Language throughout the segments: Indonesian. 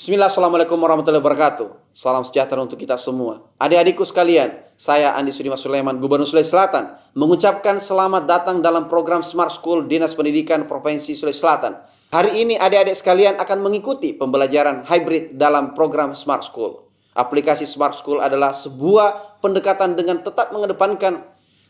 Bismillah, Assalamualaikum warahmatullahi wabarakatuh. Salam sejahtera untuk kita semua. Adik-adikku sekalian, saya Andi Sudimas Sulaiman, Gubernur Sulawesi Selatan, mengucapkan selamat datang dalam program Smart School Dinas Pendidikan Provinsi Sulawesi Selatan. Hari ini adik-adik sekalian akan mengikuti pembelajaran hybrid dalam program Smart School. Aplikasi Smart School adalah sebuah pendekatan dengan tetap mengedepankan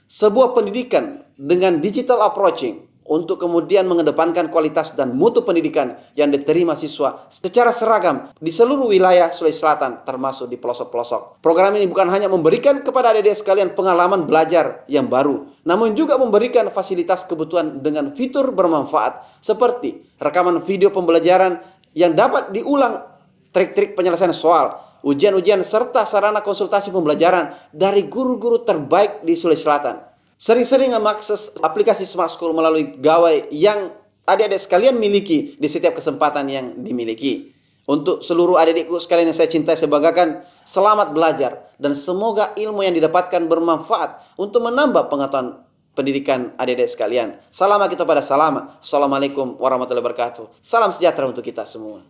sebuah pendidikan dengan digital approaching, untuk kemudian mengedepankan kualitas dan mutu pendidikan yang diterima siswa secara seragam di seluruh wilayah Sulawesi Selatan, termasuk di pelosok-pelosok. Program ini bukan hanya memberikan kepada adik-adik sekalian pengalaman belajar yang baru, namun juga memberikan fasilitas kebutuhan dengan fitur bermanfaat seperti rekaman video pembelajaran yang dapat diulang, trik-trik penyelesaian soal, ujian-ujian, serta sarana konsultasi pembelajaran dari guru-guru terbaik di Sulawesi Selatan. Sering-sering mengakses aplikasi Smart School melalui gawai yang adik-adik sekalian miliki di setiap kesempatan yang dimiliki. Untuk seluruh adik-adikku sekalian yang saya cintai, saya banggakan, selamat belajar dan semoga ilmu yang didapatkan bermanfaat untuk menambah pengetahuan pendidikan adik-adik sekalian. Salam kita pada salam. Assalamualaikum warahmatullahi wabarakatuh. Salam sejahtera untuk kita semua.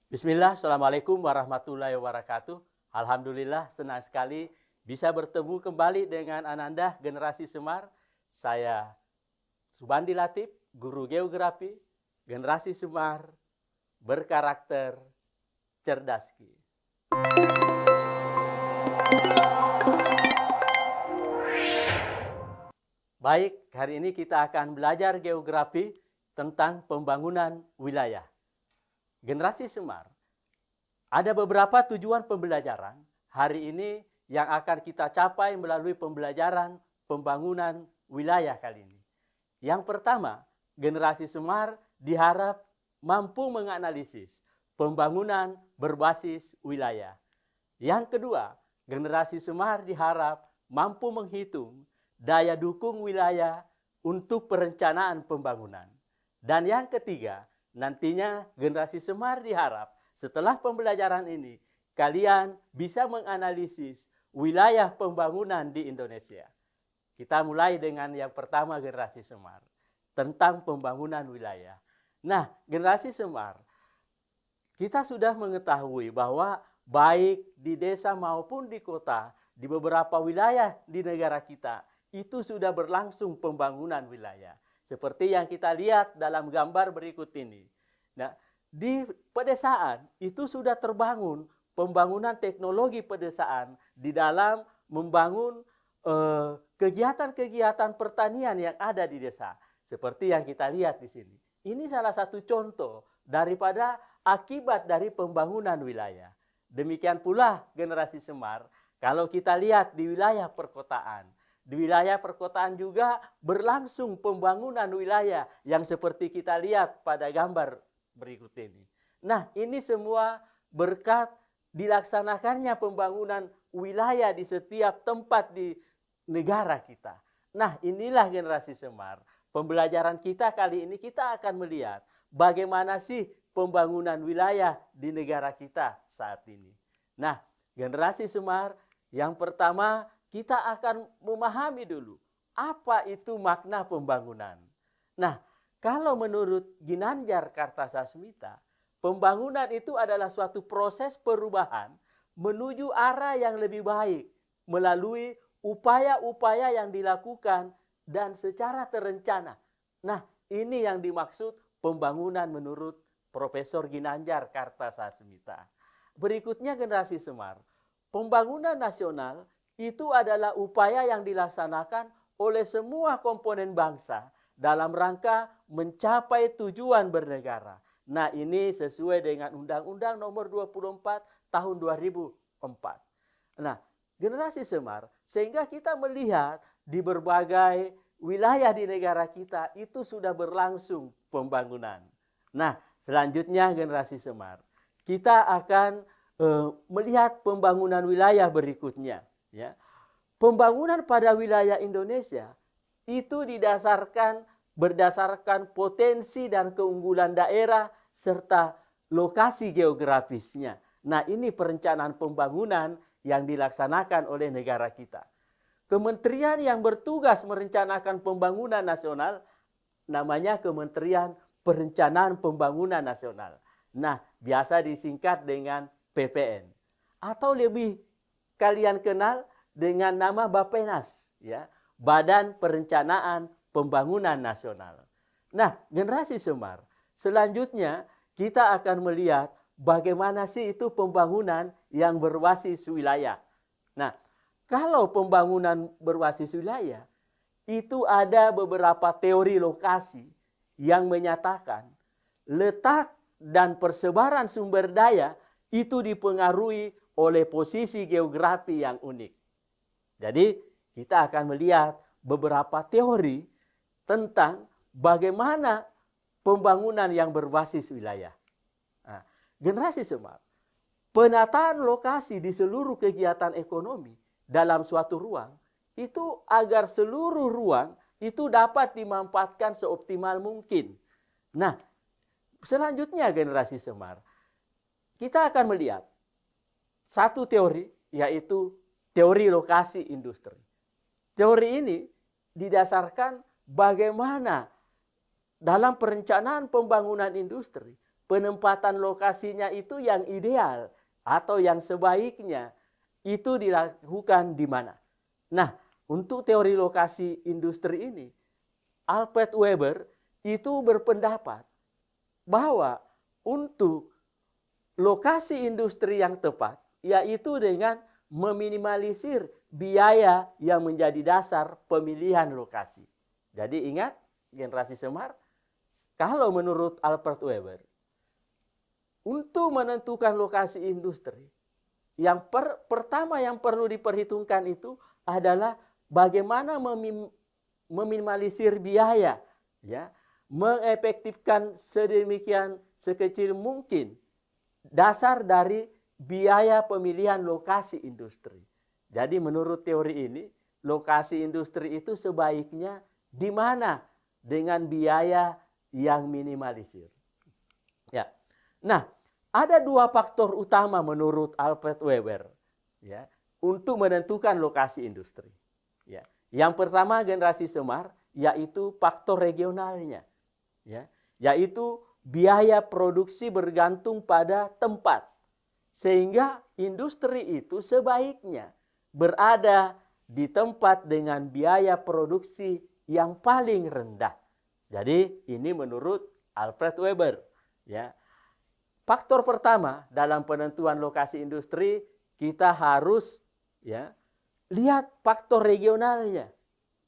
Bismillah, Assalamualaikum warahmatullahi wabarakatuh. Alhamdulillah, senang sekali bisa bertemu kembali dengan Ananda Generasi Semar. Saya Subandi Latif, Guru Geografi, Generasi Semar, berkarakter cerdaski. Baik, hari ini kita akan belajar geografi tentang pembangunan wilayah. Generasi Semar, ada beberapa tujuan pembelajaran hari ini yang akan kita capai melalui pembelajaran pembangunan wilayah kali ini. Yang pertama, Generasi Semar diharap mampu menganalisis pembangunan berbasis wilayah. Yang kedua, Generasi Semar diharap mampu menghitung daya dukung wilayah untuk perencanaan pembangunan. Dan yang ketiga, nantinya Generasi Semar diharap setelah pembelajaran ini kalian bisa menganalisis wilayah pembangunan di Indonesia. Kita mulai dengan yang pertama, Generasi Semar, tentang pembangunan wilayah. Nah, Generasi Semar, kita sudah mengetahui bahwa baik di desa maupun di kota, di beberapa wilayah di negara kita, itu sudah berlangsung pembangunan wilayah. Seperti yang kita lihat dalam gambar berikut ini. Nah, di pedesaan itu sudah terbangun pembangunan teknologi pedesaan di dalam membangun kegiatan-kegiatan pertanian yang ada di desa. Seperti yang kita lihat di sini. Ini salah satu contoh daripada akibat dari pembangunan wilayah. Demikian pula Generasi Semar, kalau kita lihat di wilayah perkotaan. Di wilayah perkotaan juga berlangsung pembangunan wilayah yang seperti kita lihat pada gambar berikut ini. Nah, ini semua berkat dilaksanakannya pembangunan wilayah di setiap tempat di negara kita. Nah, inilah Generasi Semar. Pembelajaran kita kali ini kita akan melihat bagaimana sih pembangunan wilayah di negara kita saat ini. Nah, Generasi Semar yang pertama, kita akan memahami dulu apa itu makna pembangunan. Nah, kalau menurut Ginanjar Kartasasmita, pembangunan itu adalah suatu proses perubahan menuju arah yang lebih baik melalui upaya-upaya yang dilakukan dan secara terencana. Nah, ini yang dimaksud pembangunan menurut Profesor Ginanjar Kartasasmita. Berikutnya Generasi Semar, pembangunan nasional itu adalah upaya yang dilaksanakan oleh semua komponen bangsa dalam rangka mencapai tujuan bernegara. Nah, ini sesuai dengan Undang-Undang Nomor 24 Tahun 2004. Nah, Generasi Semar, sehingga kita melihat di berbagai wilayah di negara kita itu sudah berlangsung pembangunan. Nah, selanjutnya Generasi Semar, kita akan melihat pembangunan wilayah berikutnya. Ya. Pembangunan pada wilayah Indonesia itu berdasarkan potensi dan keunggulan daerah serta lokasi geografisnya. Nah, ini perencanaan pembangunan yang dilaksanakan oleh negara kita. kementerian yang bertugas merencanakan pembangunan nasional namanya Kementerian Perencanaan Pembangunan Nasional. Nah, biasa disingkat dengan PPN. Atau lebih kalian kenal dengan nama Bappenas, ya, Badan Perencanaan Pembangunan Nasional. Nah, generasi Semar, selanjutnya kita akan melihat bagaimana sih itu pembangunan yang berbasis wilayah. Nah, kalau pembangunan berbasis wilayah, itu ada beberapa teori lokasi yang menyatakan letak dan persebaran sumber daya itu dipengaruhi oleh posisi geografi yang unik. Jadi kita akan melihat beberapa teori tentang bagaimana pembangunan yang berbasis wilayah. Nah, generasi Semar, penataan lokasi di seluruh kegiatan ekonomi dalam suatu ruang itu agar seluruh ruang itu dapat dimanfaatkan seoptimal mungkin. Nah, selanjutnya generasi Semar, kita akan melihat satu teori, yaitu teori lokasi industri. Teori ini didasarkan bagaimana dalam perencanaan pembangunan industri, penempatan lokasinya itu yang ideal atau yang sebaiknya itu dilakukan di mana. Nah, untuk teori lokasi industri ini, Alfred Weber itu berpendapat bahwa untuk lokasi industri yang tepat, yaitu dengan meminimalisir biaya yang menjadi dasar pemilihan lokasi. Jadi ingat, generasi Semar, kalau menurut Alfred Weber, untuk menentukan lokasi industri, yang pertama yang perlu diperhitungkan itu adalah bagaimana meminimalisir biaya, ya, mengefektifkan sedemikian sekecil mungkin dasar dari biaya pemilihan lokasi industri. Jadi menurut teori ini, lokasi industri itu sebaiknya di mana dengan biaya yang minimalisir. Ya. Nah, ada dua faktor utama menurut Alfred Weber, ya, untuk menentukan lokasi industri. Ya. Yang pertama generasi Semar, yaitu faktor regionalnya, ya, yaitu biaya produksi bergantung pada tempat, sehingga industri itu sebaiknya berada di tempat dengan biaya produksi yang paling rendah. Jadi ini menurut Alfred Weber, ya. Faktor pertama dalam penentuan lokasi industri, kita harus, ya, lihat faktor regionalnya,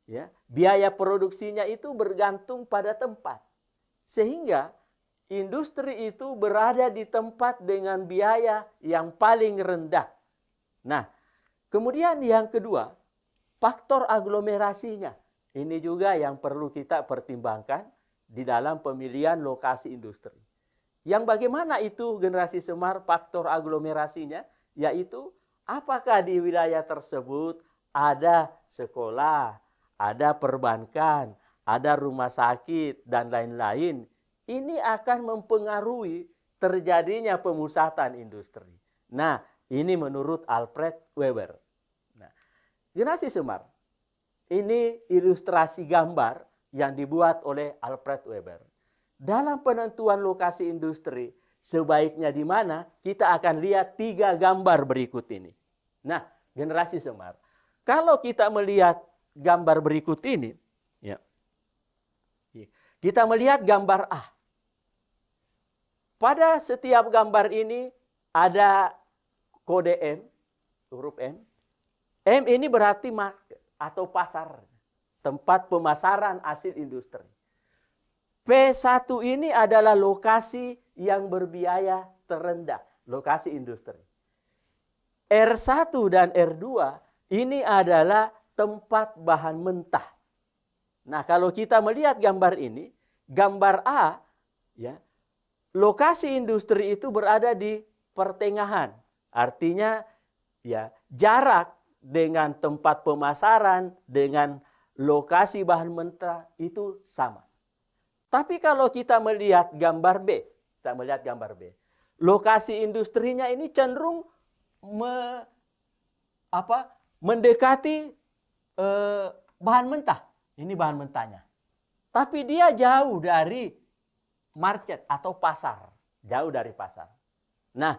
ya. Biaya produksinya itu bergantung pada tempat, sehingga industri itu berada di tempat dengan biaya yang paling rendah. Nah, kemudian yang kedua, faktor aglomerasinya. Ini juga yang perlu kita pertimbangkan di dalam pemilihan lokasi industri. Yang bagaimana itu generasi Semar faktor aglomerasinya? Yaitu apakah di wilayah tersebut ada sekolah, ada perbankan, ada rumah sakit, dan lain-lain. Ini akan mempengaruhi terjadinya pemusatan industri. Nah, ini menurut Alfred Weber. Nah, generasi Semar, ini ilustrasi gambar yang dibuat oleh Alfred Weber. Dalam penentuan lokasi industri, sebaiknya di mana, kita akan lihat 3 gambar berikut ini. Nah, generasi Semar, kalau kita melihat gambar berikut ini, ya, kita melihat gambar A. Pada setiap gambar ini ada kode M, huruf M. M ini berarti market atau pasar, tempat pemasaran hasil industri. P1 ini adalah lokasi yang berbiaya terendah, lokasi industri. R1 dan R2 ini adalah tempat bahan mentah. Nah, kalau kita melihat gambar ini, gambar A, ya, lokasi industri itu berada di pertengahan. Artinya, ya, jarak dengan tempat pemasaran dengan lokasi bahan mentah itu sama. Tapi kalau kita melihat gambar B, lokasi industrinya ini cenderung mendekati bahan mentah. Ini bahan mentahnya. Tapi dia jauh dari market atau pasar. Jauh dari pasar. Nah,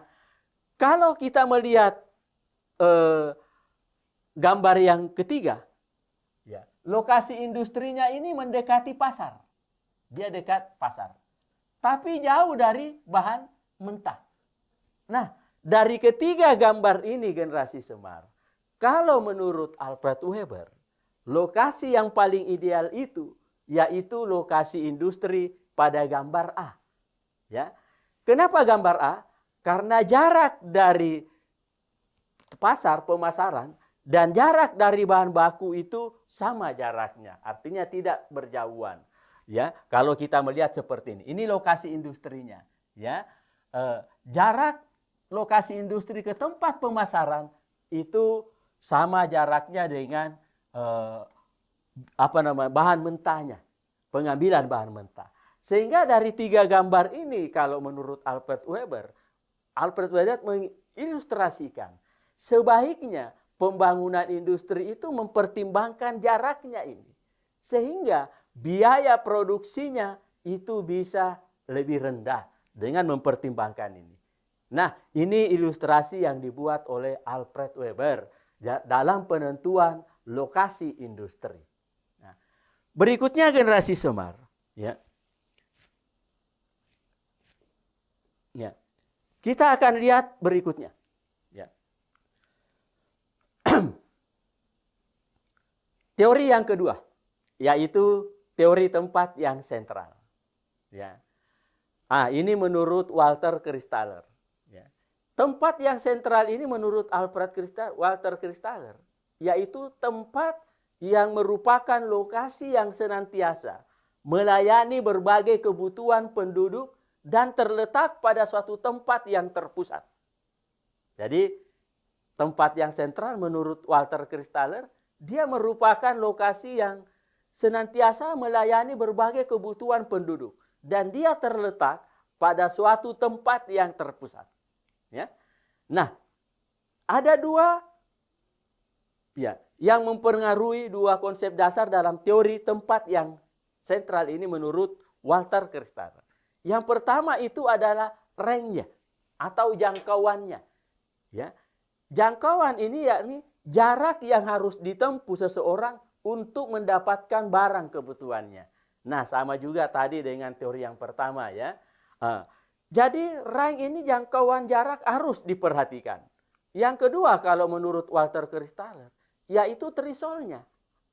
kalau kita melihat gambar yang ketiga, ya, lokasi industrinya ini mendekati pasar. Dia dekat pasar. Tapi jauh dari bahan mentah. Nah, dari ketiga gambar ini generasi Semar, kalau menurut Alfred Weber, lokasi yang paling ideal itu yaitu lokasi industri pada gambar A. Ya. Kenapa gambar A? Karena jarak dari pasar pemasaran dan jarak dari bahan baku itu sama jaraknya, artinya tidak berjauhan. Ya, kalau kita melihat seperti ini, lokasi industrinya. Ya, jarak lokasi industri ke tempat pemasaran itu sama jaraknya dengan bahan mentahnya, pengambilan bahan mentah. Sehingga dari tiga gambar ini, kalau menurut Alfred Weber mengilustrasikan sebaiknya pembangunan industri itu mempertimbangkan jaraknya ini, sehingga biaya produksinya itu bisa lebih rendah dengan mempertimbangkan ini. Nah, ini ilustrasi yang dibuat oleh Alfred Weber dalam penentuan lokasi industri. Nah, berikutnya generasi Semar. Ya. Ya. Kita akan lihat berikutnya. Ya. Teori yang kedua, yaitu teori tempat yang sentral. Ya. Ini menurut Walter Christaller. Ya. Tempat yang sentral ini menurut Walter Christaller, yaitu tempat yang merupakan lokasi yang senantiasa melayani berbagai kebutuhan penduduk dan terletak pada suatu tempat yang terpusat. Jadi tempat yang sentral menurut Walter Christaller, dia merupakan lokasi yang senantiasa melayani berbagai kebutuhan penduduk dan dia terletak pada suatu tempat yang terpusat. Ya. Nah, ada dua yang mempengaruhi dua konsep dasar dalam teori tempat yang sentral ini menurut Walter Christaller. Yang pertama itu adalah range-nya atau jangkauannya. Ya. Jangkauan ini yakni jarak yang harus ditempuh seseorang untuk mendapatkan barang kebutuhannya. Nah, sama juga tadi dengan teori yang pertama ya. Jadi range ini jangkauan jarak harus diperhatikan. Yang kedua kalau menurut Walter Christaller, yaitu threshold-nya,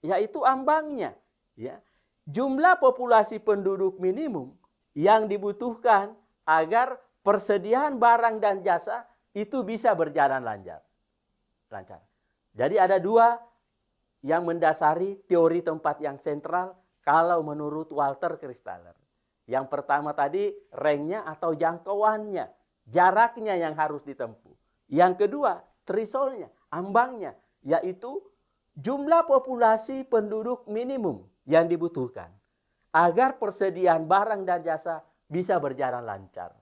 yaitu ambangnya. Ya. Jumlah populasi penduduk minimum yang dibutuhkan agar persediaan barang dan jasa itu bisa berjalan lancar. Jadi ada dua yang mendasari teori tempat yang sentral kalau menurut Walter Christaller. Yang pertama tadi range-nya atau jangkauannya, jaraknya yang harus ditempuh. Yang kedua threshold-nya, ambangnya, yaitu jumlah populasi penduduk minimum yang dibutuhkan agar persediaan barang dan jasa bisa berjalan lancar.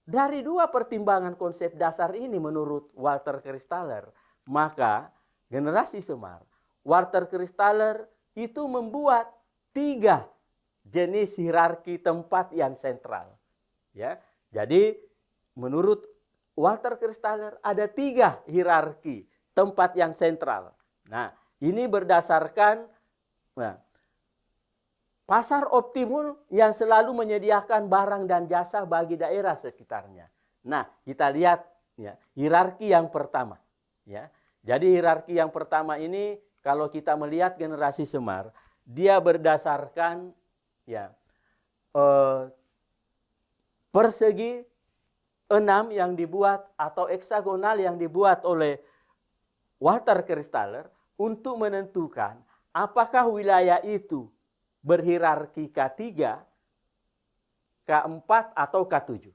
Dari dua pertimbangan konsep dasar ini menurut Walter Christaller, maka generasi Semar, Walter Christaller itu membuat 3 jenis hierarki tempat yang sentral. Ya, jadi menurut Walter Christaller ada 3 hierarki tempat yang sentral. Nah, ini berdasarkan pasar optimum yang selalu menyediakan barang dan jasa bagi daerah sekitarnya. Nah, kita lihat ya, hierarki yang pertama. Ya, jadi hierarki yang pertama ini kalau kita melihat generasi Semar, dia berdasarkan persegi 6 yang dibuat atau heksagonal yang dibuat oleh Walter Christaller untuk menentukan apakah wilayah itu berhierarki K3, K4 atau K7.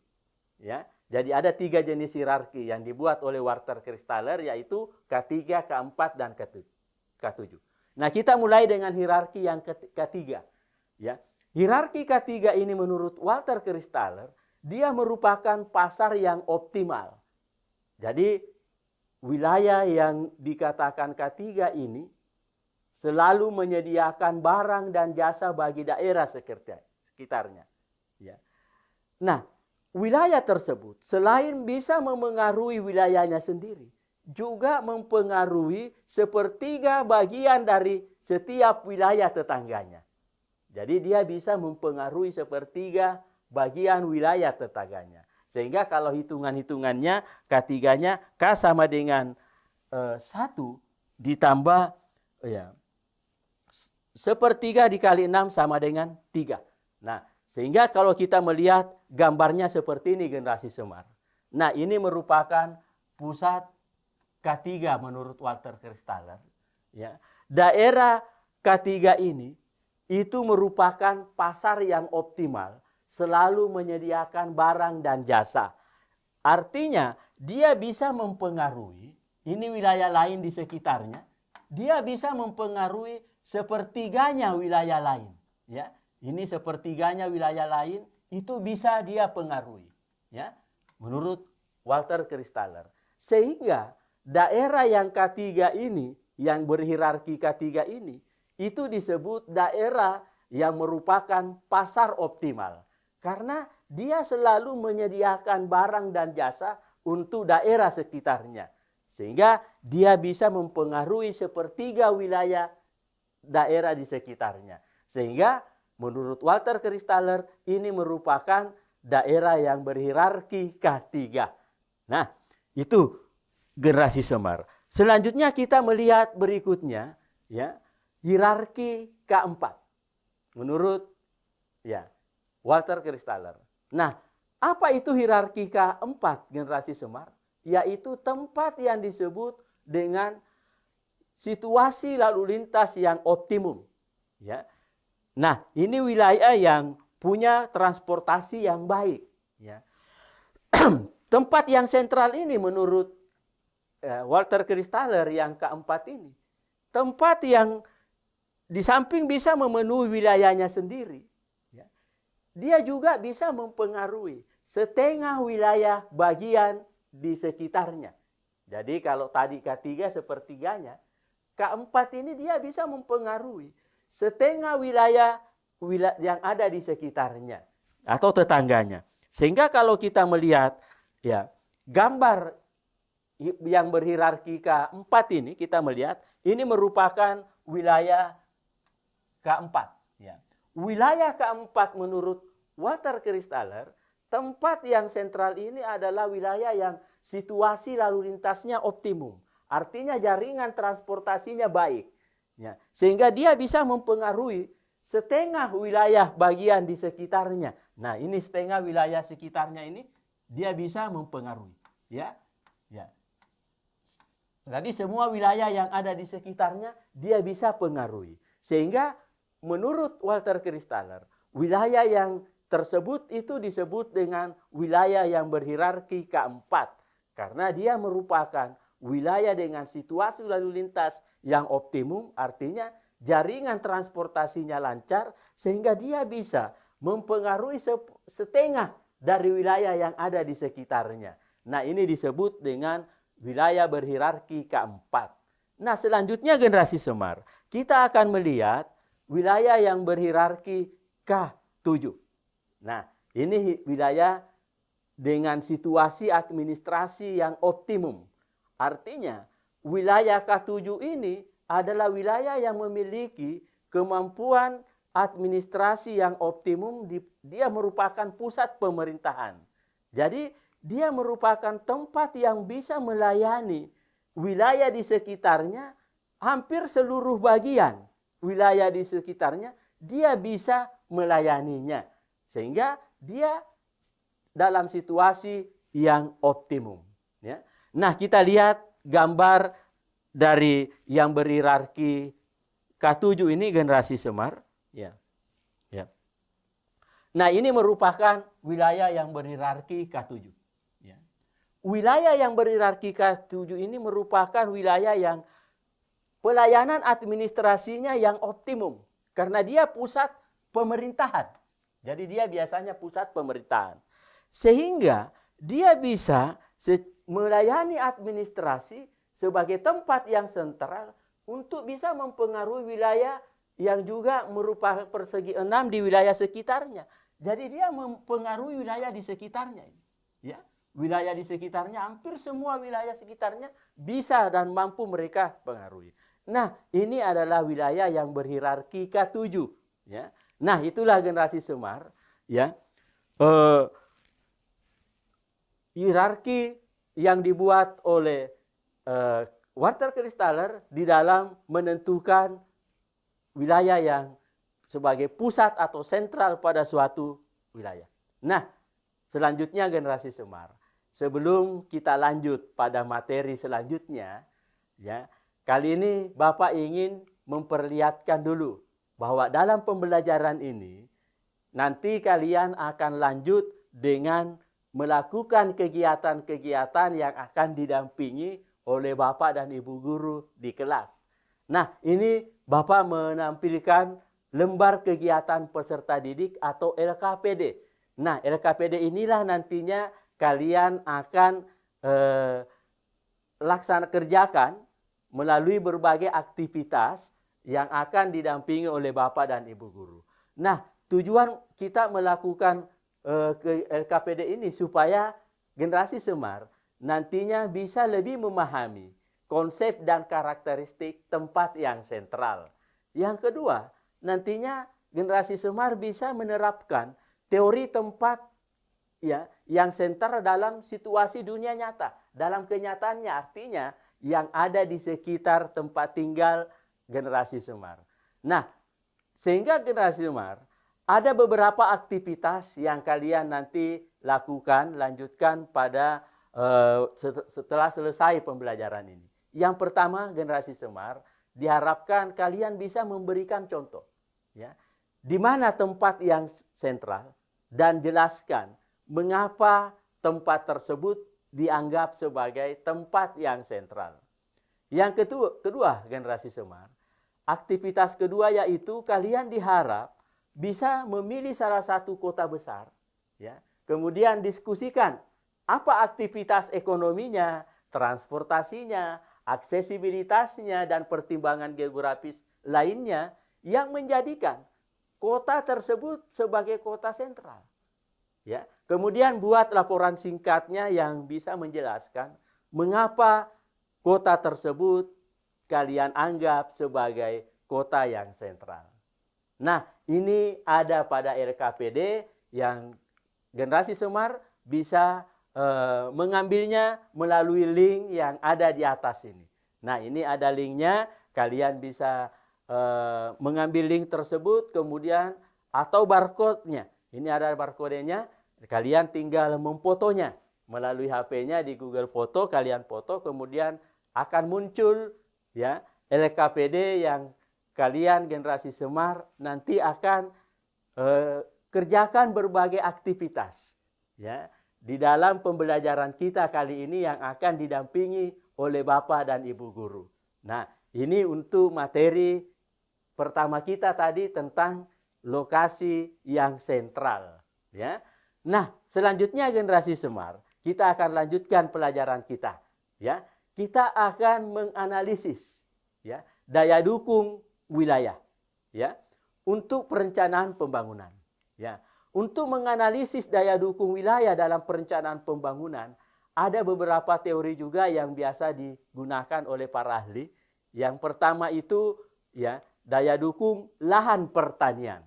Ya, jadi ada 3 jenis hierarki yang dibuat oleh Walter Christaller yaitu K3, K4 dan K7. Nah, kita mulai dengan hierarki yang K3. Ya. Hierarki K3 ini menurut Walter Christaller, dia merupakan pasar yang optimal. Jadi, wilayah yang dikatakan K3 ini selalu menyediakan barang dan jasa bagi daerah sekitarnya. Ya. Nah, wilayah tersebut selain bisa memengaruhi wilayahnya sendiri, juga mempengaruhi sepertiga bagian dari setiap wilayah tetangganya. Jadi dia bisa mempengaruhi sepertiga bagian wilayah tetangganya. Sehingga kalau hitungan-hitungannya K3-nya K sama dengan 1 ditambah ya, sepertiga dikali 6 sama dengan 3. Nah, sehingga kalau kita melihat gambarnya seperti ini generasi Semar. Nah, ini merupakan pusat K3 menurut Walter Christaller. Ya. Daerah K3 ini itu merupakan pasar yang optimal, selalu menyediakan barang dan jasa. Artinya dia bisa mempengaruhi, ini wilayah lain di sekitarnya, dia bisa mempengaruhi sepertiganya wilayah lain. Ya, ini sepertiganya wilayah lain itu bisa dia pengaruhi. Ya, menurut Walter Christaller. Sehingga daerah yang K3 ini, yang berhierarki K3 ini, itu disebut daerah yang merupakan pasar optimal. Karena dia selalu menyediakan barang dan jasa untuk daerah sekitarnya. Sehingga dia bisa mempengaruhi sepertiga wilayah daerah di sekitarnya. Sehingga menurut Walter Christaller ini merupakan daerah yang berhierarki K3. Nah, itu generasi Semar. Selanjutnya kita melihat berikutnya, ya, hierarki K4. Menurut ya Walter Christaller. Nah, apa itu hierarki K4 generasi Semar? Yaitu tempat yang disebut dengan situasi lalu lintas yang optimum. Ya. Nah, ini wilayah yang punya transportasi yang baik. Ya. Tempat yang sentral ini menurut Walter Christaller yang K4 ini, tempat yang di samping bisa memenuhi wilayahnya sendiri, ya, dia juga bisa mempengaruhi setengah wilayah bagian di sekitarnya. Jadi kalau tadi K3 sepertiganya, K4 ini dia bisa mempengaruhi setengah wilayah yang ada di sekitarnya atau tetangganya. Sehingga kalau kita melihat ya gambar yang berhierarki K4 ini, kita melihat ini merupakan wilayah K4. Ya. Wilayah K4 menurut Walter Christaller, tempat yang sentral ini adalah wilayah yang situasi lalu lintasnya optimum. Artinya jaringan transportasinya baik. Ya. Sehingga dia bisa mempengaruhi setengah wilayah bagian di sekitarnya. Nah, ini setengah wilayah sekitarnya ini dia bisa mempengaruhi. Ya. Ya. Jadi semua wilayah yang ada di sekitarnya dia bisa pengaruhi. Sehingga menurut Walter Christaller, wilayah yang tersebut itu disebut dengan wilayah yang berhierarki K4. Karena dia merupakan wilayah dengan situasi lalu lintas yang optimum, artinya jaringan transportasinya lancar, sehingga dia bisa mempengaruhi setengah dari wilayah yang ada di sekitarnya. Nah, ini disebut dengan wilayah berhierarki K4. Nah, selanjutnya generasi Semar, kita akan melihat wilayah yang berhierarki K7. Nah, ini wilayah dengan situasi administrasi yang optimum. Artinya, wilayah K7 ini adalah wilayah yang memiliki kemampuan administrasi yang optimum. Dia merupakan pusat pemerintahan. Jadi, dia merupakan tempat yang bisa melayani wilayah di sekitarnya, hampir seluruh bagian wilayah di sekitarnya, dia bisa melayaninya. Sehingga dia dalam situasi yang optimum. Ya. Nah, kita lihat gambar dari yang berhierarki K7 ini generasi Semar. Ya. Ya. Nah, ini merupakan wilayah yang berhierarki K7. Ya. Wilayah yang berhierarki K7 ini merupakan wilayah yang pelayanan administrasinya yang optimum. Karena dia pusat pemerintahan. Jadi dia biasanya pusat pemerintahan. Sehingga dia bisa melayani administrasi sebagai tempat yang sentral untuk bisa mempengaruhi wilayah yang juga merupakan persegi 6 di wilayah sekitarnya. Jadi dia mempengaruhi wilayah di sekitarnya. Ya, wilayah di sekitarnya, hampir semua wilayah sekitarnya bisa dan mampu mereka pengaruhi. Nah, ini adalah wilayah yang berhierarki K7. Ya. Nah, itulah generasi Semar. Ya. Hierarki yang dibuat oleh Walter Christaller di dalam menentukan wilayah yang sebagai pusat atau sentral pada suatu wilayah. Nah, selanjutnya generasi Semar. Sebelum kita lanjut pada materi selanjutnya, ya, kali ini Bapak ingin memperlihatkan dulu bahwa dalam pembelajaran ini nanti kalian akan lanjut dengan melakukan kegiatan-kegiatan yang akan didampingi oleh Bapak dan Ibu guru di kelas. Nah, ini Bapak menampilkan lembar kegiatan peserta didik atau LKPD. Nah, LKPD inilah nantinya kalian akan kerjakan melalui berbagai aktivitas yang akan didampingi oleh Bapak dan Ibu guru. Nah, tujuan kita melakukan LKPD ini supaya generasi Semar nantinya bisa lebih memahami konsep dan karakteristik tempat yang sentral. Yang kedua, nantinya generasi Semar bisa menerapkan teori tempat ya yang sentral dalam situasi dunia nyata. Dalam kenyataannya artinya yang ada di sekitar tempat tinggal generasi Semar. Nah, sehingga generasi Semar ada beberapa aktivitas yang kalian nanti lanjutkan pada setelah selesai pembelajaran ini. Yang pertama, generasi Semar diharapkan kalian bisa memberikan contoh, ya, di mana tempat yang sentral dan jelaskan mengapa tempat tersebut dianggap sebagai tempat yang sentral. Yang kedua generasi Semar, aktivitas kedua yaitu kalian diharap bisa memilih salah satu kota besar, ya, kemudian diskusikan apa aktivitas ekonominya, transportasinya, aksesibilitasnya, dan pertimbangan geografis lainnya yang menjadikan kota tersebut sebagai kota sentral. Ya, kemudian buat laporan singkatnya yang bisa menjelaskan mengapa kota tersebut kalian anggap sebagai kota yang sentral. Nah, ini ada pada LKPD yang generasi Semar bisa mengambilnya melalui link yang ada di atas ini. Nah, ini ada linknya, kalian bisa mengambil link tersebut, kemudian atau barcode-nya. Ini ada barcode-nya, kalian tinggal memfotonya melalui HP-nya di Google Foto, kalian foto, kemudian akan muncul ya LKPD yang kalian generasi Semar nanti akan kerjakan berbagai aktivitas ya di dalam pembelajaran kita kali ini yang akan didampingi oleh Bapak dan Ibu guru. Nah, ini untuk materi pertama kita tadi tentang lokasi yang sentral ya. Nah, selanjutnya generasi Semar, kita akan lanjutkan pelajaran kita ya. Kita akan menganalisis ya daya dukung wilayah ya untuk perencanaan pembangunan ya. Untuk menganalisis daya dukung wilayah dalam perencanaan pembangunan, ada beberapa teori juga yang biasa digunakan oleh para ahli. Yang pertama itu ya daya dukung lahan pertanian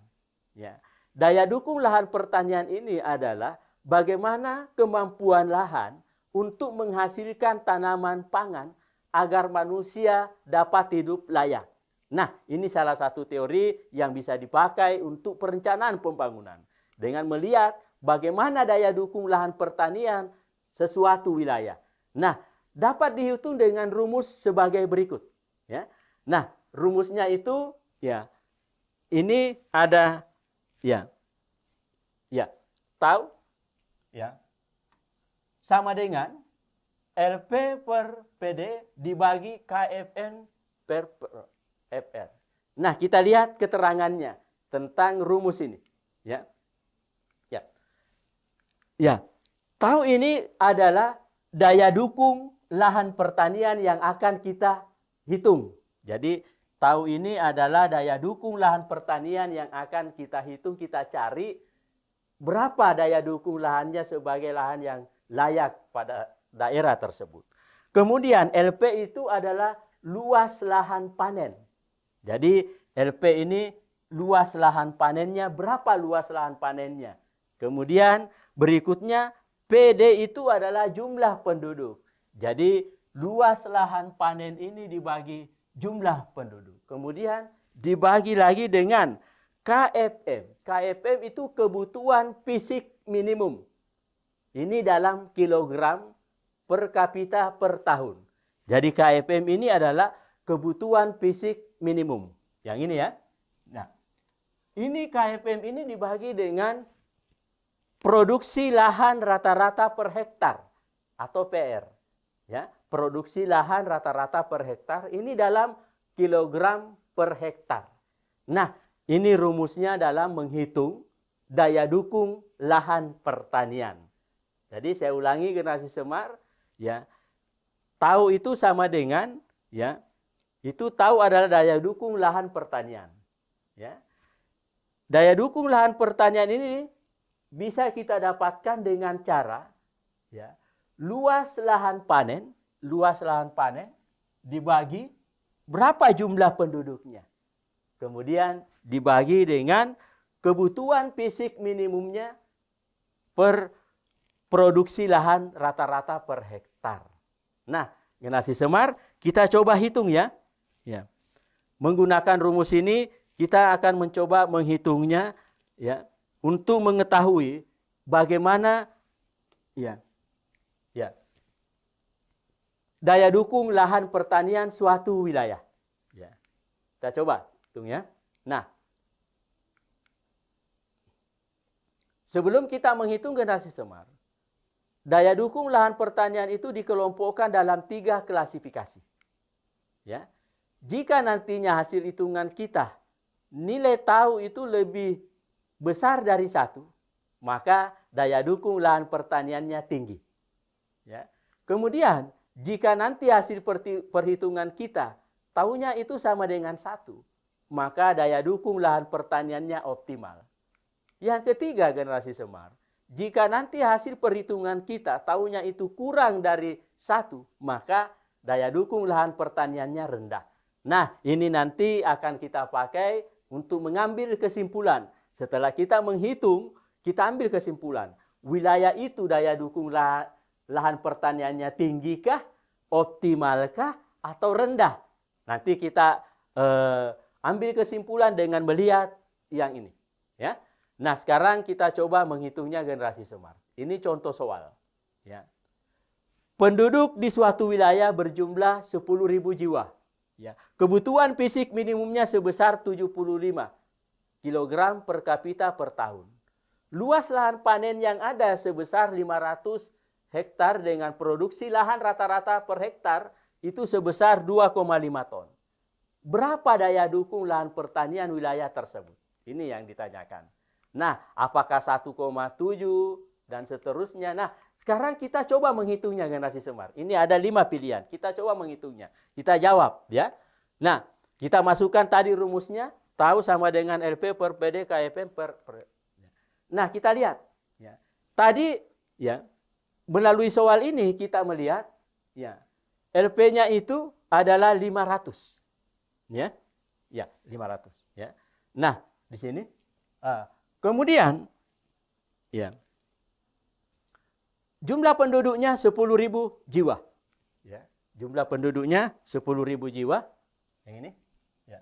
ya. Daya dukung lahan pertanian ini adalah bagaimana kemampuan lahan untuk menghasilkan tanaman pangan agar manusia dapat hidup layak. Nah, ini salah satu teori yang bisa dipakai untuk perencanaan pembangunan. Dengan melihat bagaimana daya dukung lahan pertanian sesuatu wilayah. Nah, dapat dihitung dengan rumus sebagai berikut. Ya. Nah, rumusnya itu ya ini ada ya tahu ya sama dengan LP per PD dibagi KFN per FR. Nah, kita lihat keterangannya tentang rumus ini. Ya, tahu ini adalah daya dukung lahan pertanian yang akan kita hitung. Jadi tau ini adalah daya dukung lahan pertanian yang akan kita hitung, kita cari berapa daya dukung lahannya sebagai lahan yang layak pada daerah tersebut. Kemudian LP itu adalah luas lahan panen. Jadi LP ini luas lahan panennya, berapa luas lahan panennya. Kemudian berikutnya PD itu adalah jumlah penduduk. Jadi luas lahan panen ini dibagi jumlah penduduk. Kemudian dibagi lagi dengan KFM. KFM itu kebutuhan fisik minimum. Ini dalam kilogram per kapita per tahun. Jadi KFM ini adalah kebutuhan fisik minimum. Yang ini ya. Nah, ini KFM ini dibagi dengan produksi lahan rata-rata per hektar atau PR. Ya, produksi lahan rata-rata per hektar ini dalam kilogram per hektar. Nah, ini rumusnya dalam menghitung daya dukung lahan pertanian. Jadi saya ulangi generasi Semar, ya. Tahu itu sama dengan, ya. Itu tahu adalah daya dukung lahan pertanian, ya. Daya dukung lahan pertanian ini bisa kita dapatkan dengan cara, ya, luas lahan panen dibagi berapa jumlah penduduknya. Kemudian dibagi dengan kebutuhan fisik minimumnya per produksi lahan rata-rata per hektar. Nah, generasi Semar, kita coba hitung ya. Ya. Menggunakan rumus ini kita akan mencoba menghitungnya ya untuk mengetahui bagaimana ya daya dukung lahan pertanian suatu wilayah. Ya. Kita coba hitung ya. Nah, sebelum kita menghitung generasi Semar, daya dukung lahan pertanian itu dikelompokkan dalam 3 klasifikasi. Ya. Jika nantinya hasil hitungan kita nilai tahu itu lebih besar dari 1, maka daya dukung lahan pertaniannya tinggi. Ya. Kemudian, jika nanti hasil perhitungan kita tahunya itu sama dengan 1, maka daya dukung lahan pertaniannya optimal. Yang ketiga generasi Semar, jika nanti hasil perhitungan kita tahunya itu kurang dari 1, maka daya dukung lahan pertaniannya rendah. Nah, ini nanti akan kita pakai untuk mengambil kesimpulan. Setelah kita menghitung, kita ambil kesimpulan. Wilayah itu daya dukung lahan pertaniannya tinggikah, optimalkah, atau rendah. Nanti kita ambil kesimpulan dengan melihat yang ini. Ya. Nah, sekarang kita coba menghitungnya generasi Semar. Ini contoh soal. Ya. Penduduk di suatu wilayah berjumlah 10.000 jiwa. Ya. Kebutuhan fisik minimumnya sebesar 75 kilogram per kapita per tahun. Luas lahan panen yang ada sebesar 500 hektar dengan produksi lahan rata-rata per hektar itu sebesar 2,5 ton. Berapa daya dukung lahan pertanian wilayah tersebut? Ini yang ditanyakan. Nah, apakah 1,7 dan seterusnya? Nah, sekarang kita coba menghitungnya generasi Semar. Ini ada 5 pilihan. Kita coba menghitungnya. Kita jawab ya. Nah, kita masukkan tadi rumusnya. Tahu sama dengan LP per PD KFM per. Nah, kita lihat. Ya. Tadi ya melalui soal ini kita melihat ya LP-nya itu adalah 500. Ya. Ya, 500 ya. Nah, di sini kemudian ya jumlah penduduknya 10.000 jiwa. Ya, jumlah penduduknya 10.000 jiwa. Yang ini. Ya.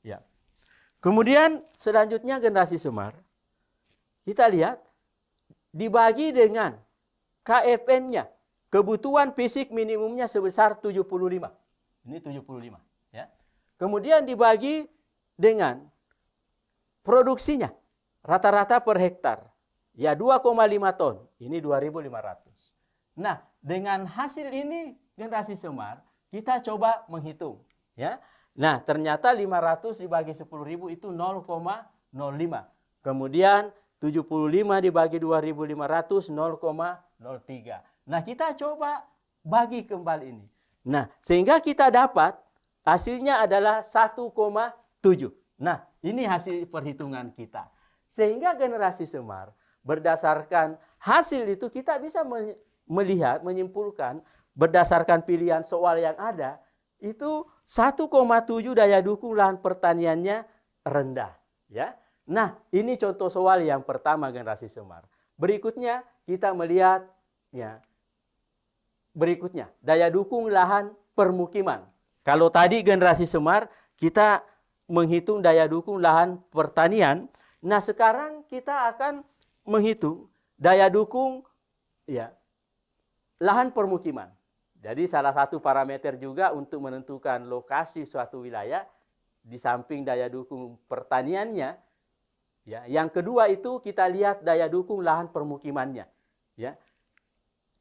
Ya. Kemudian selanjutnya generasi Semar. Kita lihat dibagi dengan KFM-nya. Kebutuhan fisik minimumnya sebesar 75. Ini 75, ya. Kemudian dibagi dengan produksinya rata-rata per hektar. Ya 2,5 ton. Ini 2.500. Nah, dengan hasil ini generasi Semar, kita coba menghitung, ya. Nah, ternyata 500 dibagi 10.000 itu 0,05. Kemudian 75 dibagi 2.500 0,03. Nah, kita coba bagi kembali ini. Nah, sehingga kita dapat hasilnya adalah 1,7. Nah, ini hasil perhitungan kita. Sehingga generasi Semar, berdasarkan hasil itu kita bisa melihat, menyimpulkan, berdasarkan pilihan soal yang ada, itu 1,7 daya dukung lahan pertaniannya rendah. Ya. Nah, ini contoh soal yang pertama generasi Semar. Berikutnya kita melihat berikutnya daya dukung lahan permukiman. Kalau tadi generasi Semar kita menghitung daya dukung lahan pertanian, nah sekarang kita akan menghitung daya dukung lahan permukiman. Jadi salah satu parameter juga untuk menentukan lokasi suatu wilayah di samping daya dukung pertaniannya, yang kedua itu kita lihat daya dukung lahan permukimannya.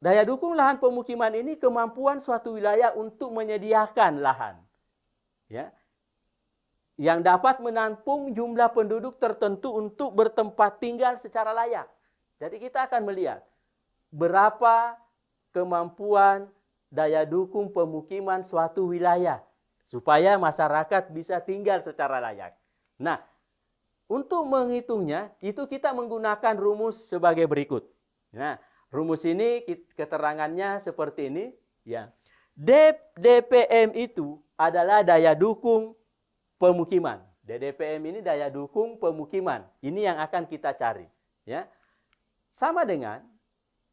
Daya dukung lahan pemukiman ini kemampuan suatu wilayah untuk menyediakan lahan, yang dapat menampung jumlah penduduk tertentu untuk bertempat tinggal secara layak. Jadi kita akan melihat berapa kemampuan daya dukung pemukiman suatu wilayah supaya masyarakat bisa tinggal secara layak. Nah, untuk menghitungnya itu kita menggunakan rumus sebagai berikut. Nah, rumus ini keterangannya seperti ini, DPM itu adalah daya dukung pemukiman. DPM ini daya dukung pemukiman. Ini yang akan kita cari, Sama dengan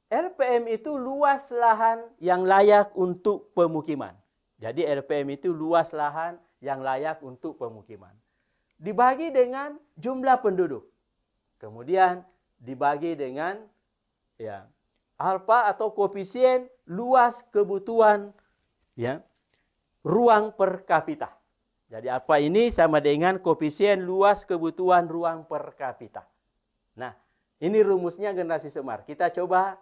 LPM itu luas lahan yang layak untuk pemukiman. Jadi LPM itu luas lahan yang layak untuk pemukiman. Dibagi dengan jumlah penduduk. Kemudian dibagi dengan alfa atau koefisien luas kebutuhan ruang per kapita. Jadi alfa ini sama dengan koefisien luas kebutuhan ruang per kapita. Nah, ini rumusnya generasi Semar. Kita coba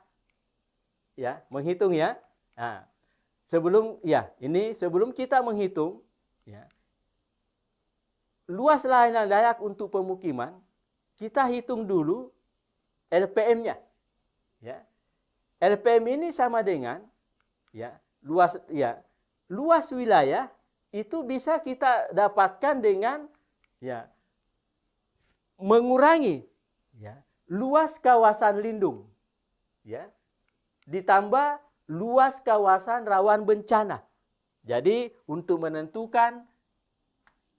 menghitung Nah, sebelum kita menghitung luas lahan yang layak untuk pemukiman, kita hitung dulu LPM-nya. LPM ini sama dengan luas wilayah itu bisa kita dapatkan dengan mengurangi luas kawasan lindung ditambah luas kawasan rawan bencana. Jadi untuk menentukan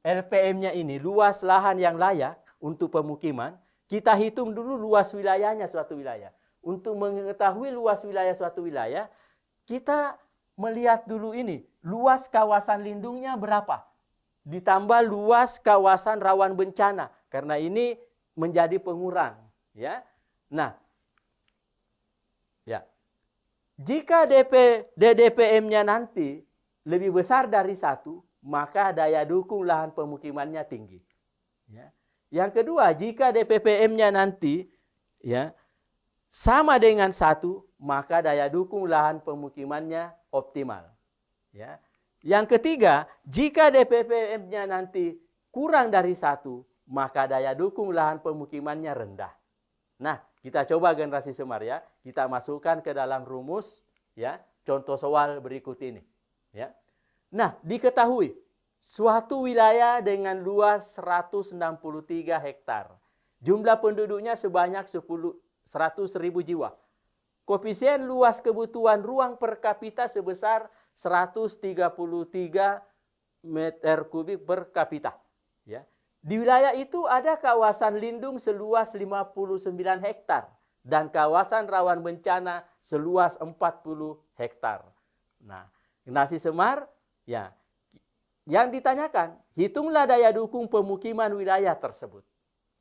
LPM-nya ini, luas lahan yang layak untuk pemukiman, kita hitung dulu luas wilayahnya suatu wilayah. Untuk mengetahui luas wilayah suatu wilayah, kita melihat dulu ini, luas kawasan lindungnya berapa. Ditambah luas kawasan rawan bencana, karena ini menjadi pengurang. Nah, jika DPM-nya nanti lebih besar dari 1, maka daya dukung lahan pemukimannya tinggi. Yang kedua, jika DPPM-nya nanti sama dengan 1, maka daya dukung lahan pemukimannya optimal. Yang ketiga, jika DPPM-nya nanti kurang dari 1, maka daya dukung lahan pemukimannya rendah. Nah, kita coba generasi Semar kita masukkan ke dalam rumus contoh soal berikut ini. Nah, diketahui suatu wilayah dengan luas 163 hektar. Jumlah penduduknya sebanyak 100.000 jiwa. Koefisien luas kebutuhan ruang per kapita sebesar 133 meter kubik per kapita. Di wilayah itu ada kawasan lindung seluas 59 hektar dan kawasan rawan bencana seluas 40 hektar. Nah, generasi Semar yang ditanyakan, hitunglah daya dukung pemukiman wilayah tersebut.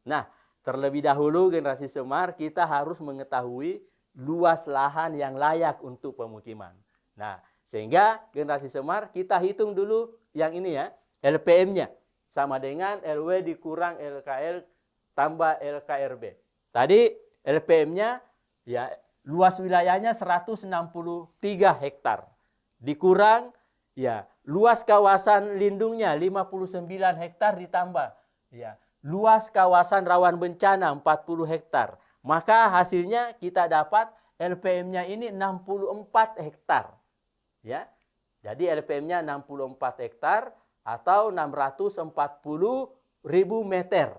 Nah, terlebih dahulu generasi Semar kita harus mengetahui luas lahan yang layak untuk pemukiman. Nah, sehingga generasi Semar kita hitung dulu yang ini LPM-nya. Sama dengan LW dikurang LKL tambah LKRB. Tadi LPM-nya luas wilayahnya 163 hektar. Dikurang luas kawasan lindungnya 59 hektar ditambah luas kawasan rawan bencana 40 hektar. Maka hasilnya kita dapat LPM-nya ini 64 hektar. Jadi LPM-nya 64 hektar, atau 640.000 meter.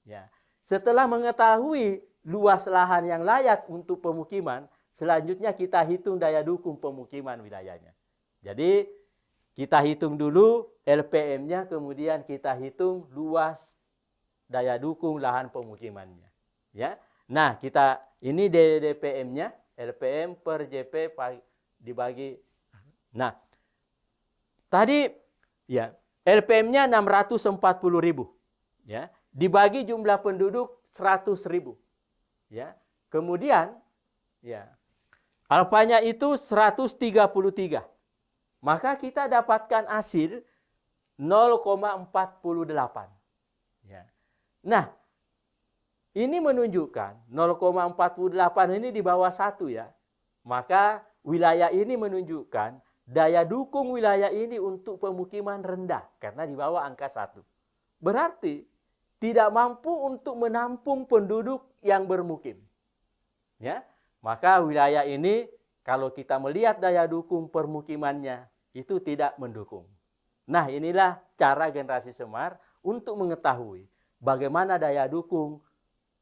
Ya. Setelah mengetahui luas lahan yang layak untuk pemukiman, selanjutnya kita hitung daya dukung pemukiman wilayahnya. Jadi kita hitung dulu LPM-nya, kemudian kita hitung luas daya dukung lahan pemukimannya. Ya. Nah, kita ini DDPM-nya, LPM per JP dibagi. Nah, tadi ya LPM-nya 640.000, ya, dibagi jumlah penduduk 100.000, ya. Kemudian ya alfanya itu 133. Maka kita dapatkan hasil 0,48. Ya. Nah, ini menunjukkan 0,48 ini di bawah 1 ya. Maka wilayah ini menunjukkan daya dukung wilayah ini untuk pemukiman rendah karena di bawah angka 1. Berarti tidak mampu untuk menampung penduduk yang bermukim. Ya. Maka wilayah ini kalau kita melihat daya dukung permukimannya itu tidak mendukung. Nah, inilah cara Generasi Semar untuk mengetahui bagaimana daya dukung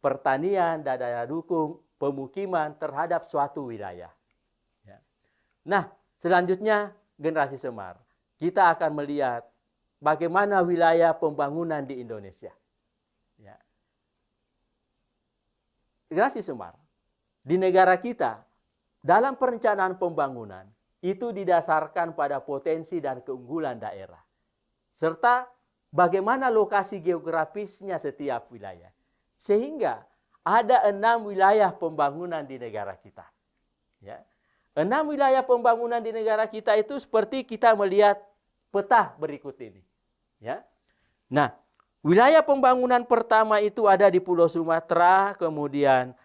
pertanian dan daya dukung pemukiman terhadap suatu wilayah. Ya. Nah, selanjutnya Generasi Semar, kita akan melihat bagaimana wilayah pembangunan di Indonesia. Ya. Generasi Semar, di negara kita, dalam perencanaan pembangunan, itu didasarkan pada potensi dan keunggulan daerah. Serta bagaimana lokasi geografisnya setiap wilayah. Sehingga ada 6 wilayah pembangunan di negara kita. Ya. 6 wilayah pembangunan di negara kita itu seperti kita melihat peta berikut ini. Ya. Nah, wilayah pembangunan pertama itu ada di Pulau Sumatera, kemudian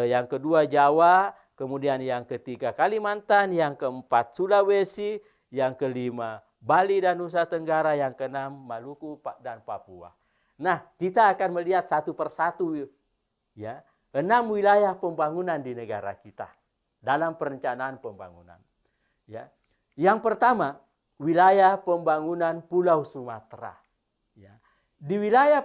yang kedua Jawa, kemudian yang ketiga Kalimantan, yang keempat Sulawesi, yang kelima Bali dan Nusa Tenggara, yang keenam Maluku dan Papua. Nah, kita akan melihat satu persatu ya, 6 wilayah pembangunan di negara kita dalam perencanaan pembangunan. Ya. Yang pertama, wilayah pembangunan Pulau Sumatera. Ya. Di wilayah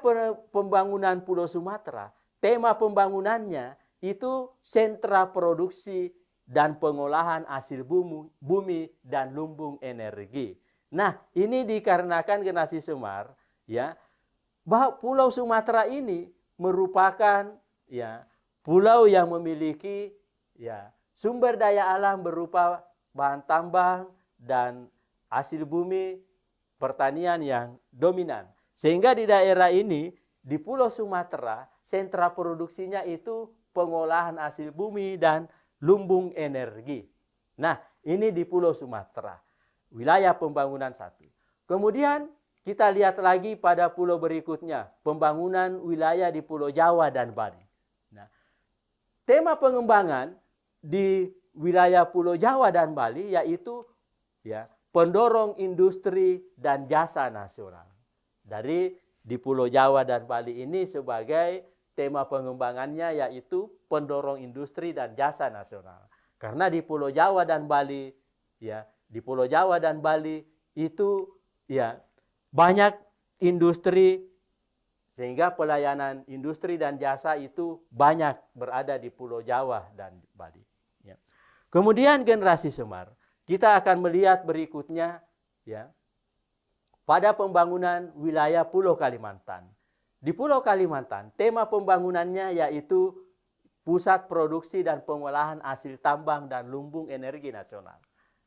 pembangunan Pulau Sumatera, tema pembangunannya itu sentra produksi dan pengolahan hasil bumi dan lumbung energi. Nah, ini dikarenakan Generasi Semar, ya, bahwa Pulau Sumatera ini merupakan ya pulau yang memiliki ya sumber daya alam berupa bahan tambang dan hasil bumi pertanian yang dominan. Sehingga di daerah ini, di Pulau Sumatera, sentra produksinya itu pengolahan hasil bumi dan lumbung energi. Nah, ini di Pulau Sumatera, wilayah pembangunan 1. Kemudian kita lihat lagi pada pulau berikutnya, pembangunan wilayah di Pulau Jawa dan Bali. Nah, tema pengembangan di wilayah Pulau Jawa dan Bali yaitu ya pendorong industri dan jasa nasional. Dari di Pulau Jawa dan Bali ini sebagai tema pengembangannya yaitu pendorong industri dan jasa nasional. Karena di Pulau Jawa dan Bali, ya, di Pulau Jawa dan Bali itu ya banyak industri sehingga pelayanan industri dan jasa itu banyak berada di Pulau Jawa dan Bali. Ya. Kemudian Generasi Semar, kita akan melihat berikutnya ya pada pembangunan wilayah Pulau Kalimantan. Di Pulau Kalimantan, tema pembangunannya yaitu pusat produksi dan pengolahan hasil tambang dan lumbung energi nasional.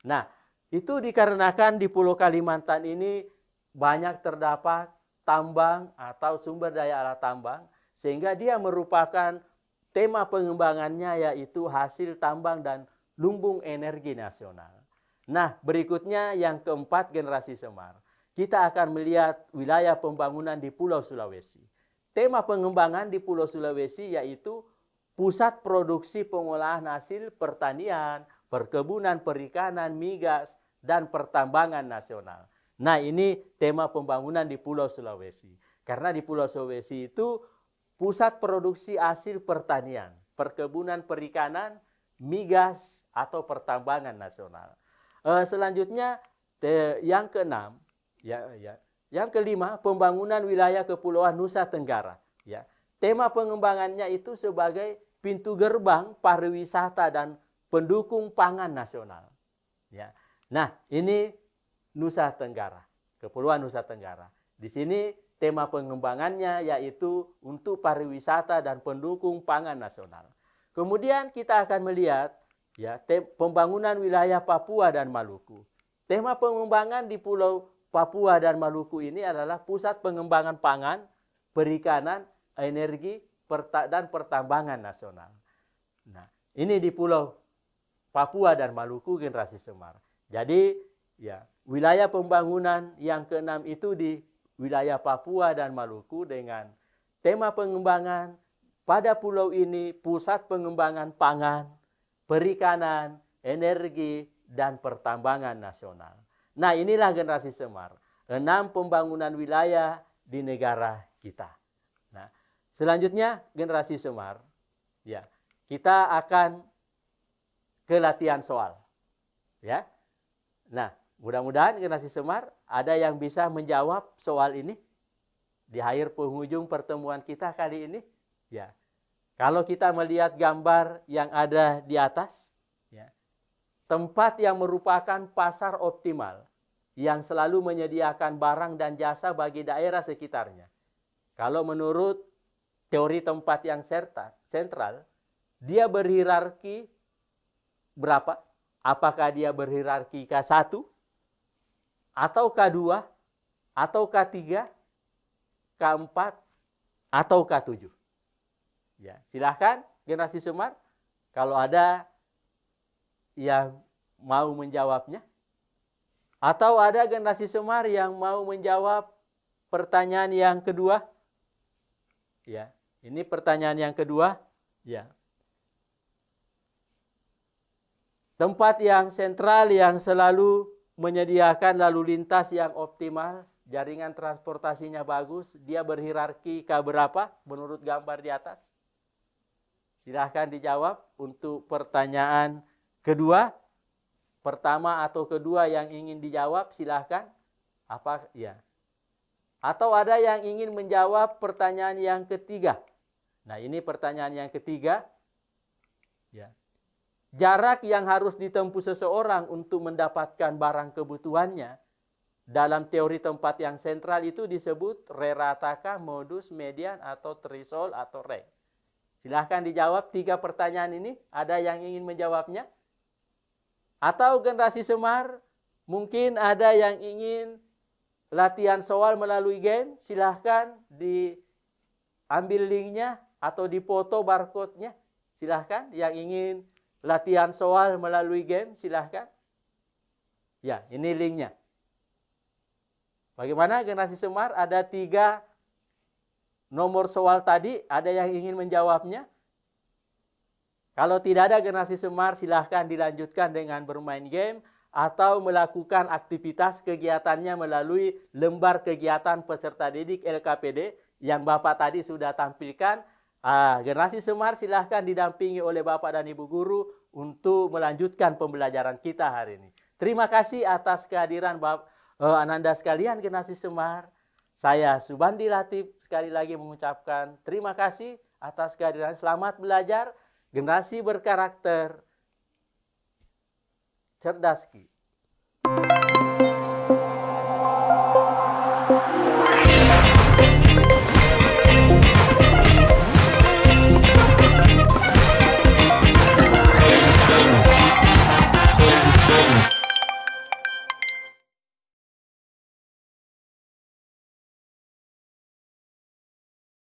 Nah, itu dikarenakan di Pulau Kalimantan ini banyak terdapat tambang atau sumber daya alam tambang, sehingga dia merupakan tema pengembangannya yaitu hasil tambang dan lumbung energi nasional. Nah, berikutnya yang keempat Generasi Semar. Kita akan melihat wilayah pembangunan di Pulau Sulawesi. Tema pengembangan di Pulau Sulawesi yaitu pusat produksi pengolahan hasil pertanian, perkebunan, perikanan, migas, dan pertambangan nasional. Nah, ini tema pembangunan di Pulau Sulawesi. Karena di Pulau Sulawesi itu pusat produksi hasil pertanian, perkebunan, perikanan, migas, atau pertambangan nasional. Selanjutnya yang keenam, Yang kelima, pembangunan wilayah Kepulauan Nusa Tenggara. Ya. Tema pengembangannya itu sebagai pintu gerbang pariwisata dan pendukung pangan nasional. Ya. Nah, ini Nusa Tenggara, Kepulauan Nusa Tenggara. Di sini tema pengembangannya yaitu untuk pariwisata dan pendukung pangan nasional. Kemudian kita akan melihat ya pembangunan wilayah Papua dan Maluku. Tema pengembangan di Pulau Papua dan Maluku ini adalah pusat pengembangan pangan, perikanan, energi, dan pertambangan nasional. Nah, ini di Pulau Papua dan Maluku generasi Semar. Jadi, ya, wilayah pembangunan yang keenam itu di wilayah Papua dan Maluku dengan tema pengembangan pada pulau ini pusat pengembangan pangan, perikanan, energi, dan pertambangan nasional. Nah, inilah generasi Semar. 6 pembangunan wilayah di negara kita. Nah, selanjutnya generasi Semar. Ya, kita akan ke latihan soal. Ya. Nah, mudah-mudahan generasi Semar ada yang bisa menjawab soal ini di akhir penghujung pertemuan kita kali ini. Ya. Kalau kita melihat gambar yang ada di atas, ya, tempat yang merupakan pasar optimal yang selalu menyediakan barang dan jasa bagi daerah sekitarnya. Kalau menurut teori tempat yang sentral, dia berhierarki berapa? Apakah dia berhierarki K1, atau K2, atau K3, K4, atau K7? Ya, silahkan generasi Semar kalau ada yang mau menjawabnya. Atau ada generasi Semar yang mau menjawab pertanyaan yang kedua? Ya, ini pertanyaan yang kedua. Ya. Tempat yang sentral yang selalu menyediakan lalu lintas yang optimal, jaringan transportasinya bagus, dia berhierarki K berapa menurut gambar di atas? Silahkan dijawab untuk pertanyaan kedua. Pertama atau kedua yang ingin dijawab, silahkan. Apa ya? Atau ada yang ingin menjawab pertanyaan yang ketiga. Nah, ini pertanyaan yang ketiga. Ya. Jarak yang harus ditempuh seseorang untuk mendapatkan barang kebutuhannya dalam teori tempat yang sentral itu disebut rerataka, modus, median, atau threshold, atau rank. Silahkan dijawab 3 pertanyaan ini. Ada yang ingin menjawabnya? Atau generasi Semar, mungkin ada yang ingin latihan soal melalui game, silahkan diambil linknya atau dipoto barcode-nya. Silahkan yang ingin latihan soal melalui game, silahkan. Ya, ini linknya. Bagaimana generasi Semar? Ada 3 nomor soal tadi, ada yang ingin menjawabnya? Kalau tidak ada generasi Semar, silahkan dilanjutkan dengan bermain game atau melakukan aktivitas kegiatannya melalui lembar kegiatan peserta didik LKPD yang Bapak tadi sudah tampilkan. Generasi Semar silahkan didampingi oleh Bapak dan Ibu Guru untuk melanjutkan pembelajaran kita hari ini. Terima kasih atas kehadiran Ananda sekalian generasi Semar. Saya Subandi Latif sekali lagi mengucapkan terima kasih atas kehadiran. Selamat belajar. Generasi berkarakter cerdas.